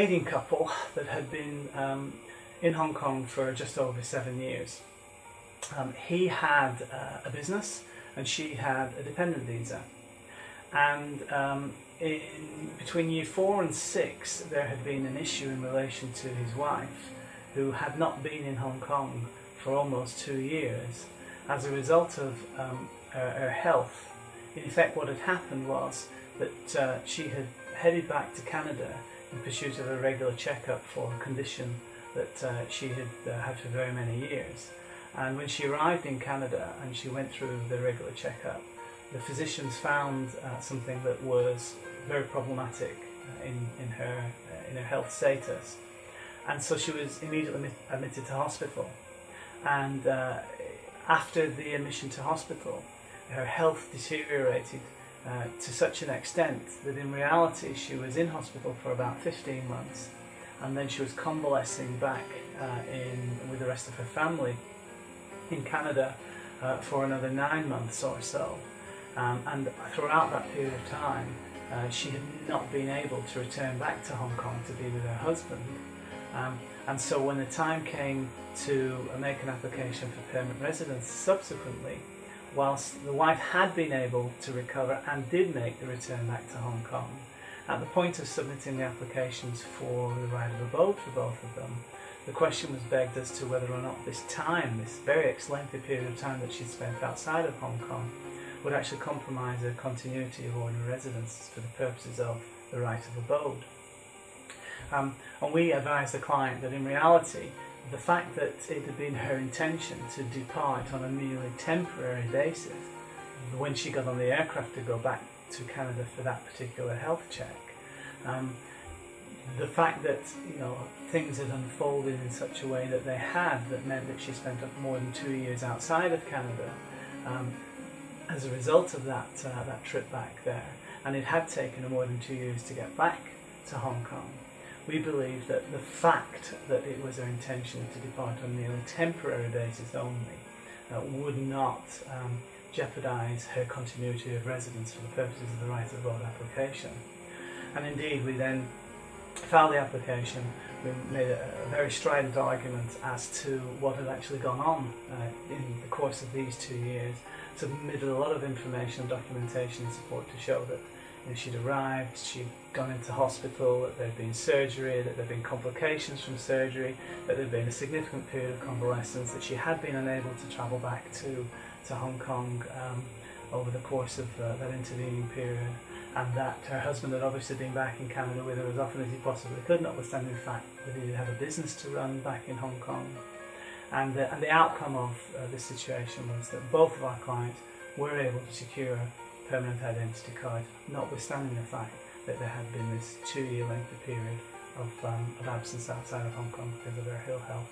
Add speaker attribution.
Speaker 1: Canadian couple that had been in Hong Kong for just over 7 years. He had a business and she had a dependent visa, and between year 4 and 6 there had been an issue in relation to his wife, who had not been in Hong Kong for almost 2 years as a result of her health. In effect, what had happened was that she had headed back to Canada in pursuit of a regular checkup for a condition that she had had for very many years. And when she arrived in Canada and she went through the regular checkup, the physicians found something that was very problematic in her health status, and so she was immediately admitted to hospital. And after the admission to hospital, her health deteriorated to such an extent that in reality she was in hospital for about 15 months, and then she was convalescing back with the rest of her family in Canada for another 9 months or so. And throughout that period of time, she had not been able to return back to Hong Kong to be with her husband. And so when the time came to make an application for permanent residence subsequently, whilst the wife had been able to recover and did make the return back to Hong Kong, at the point of submitting the applications for the right of abode for both of them, the question was begged as to whether or not this time, this very lengthy period of time that she'd spent outside of Hong Kong, would actually compromise her continuity of ordinary residence for the purposes of the right of abode. And we advised the client that in reality, the fact that it had been her intention to depart on a merely temporary basis, when she got on the aircraft to go back to Canada for that particular health check, the fact that things had unfolded in such a way that they had, that meant that she spent more than 2 years outside of Canada as a result of that trip back there, and it had taken her more than 2 years to get back to Hong Kong. We believe that the fact that it was her intention to depart on a merely temporary basis only would not jeopardise her continuity of residence for the purposes of the right of abode application. And indeed, we then filed the application. We made a very strident argument as to what had actually gone on in the course of these 2 years, submitted a lot of information, documentation and support to show that she'd arrived, she'd gone into hospital, that there'd been surgery, that there'd been complications from surgery, that there'd been a significant period of convalescence, that she had been unable to travel back to Hong Kong over the course of that intervening period, and that her husband had obviously been back in Canada with her as often as he possibly could, notwithstanding the fact that he did have a business to run back in Hong Kong. And the outcome of this situation was that both of our clients were able to secure permanent identity card, notwithstanding the fact that there had been this 2-year lengthy period of absence outside of Hong Kong because of her ill health.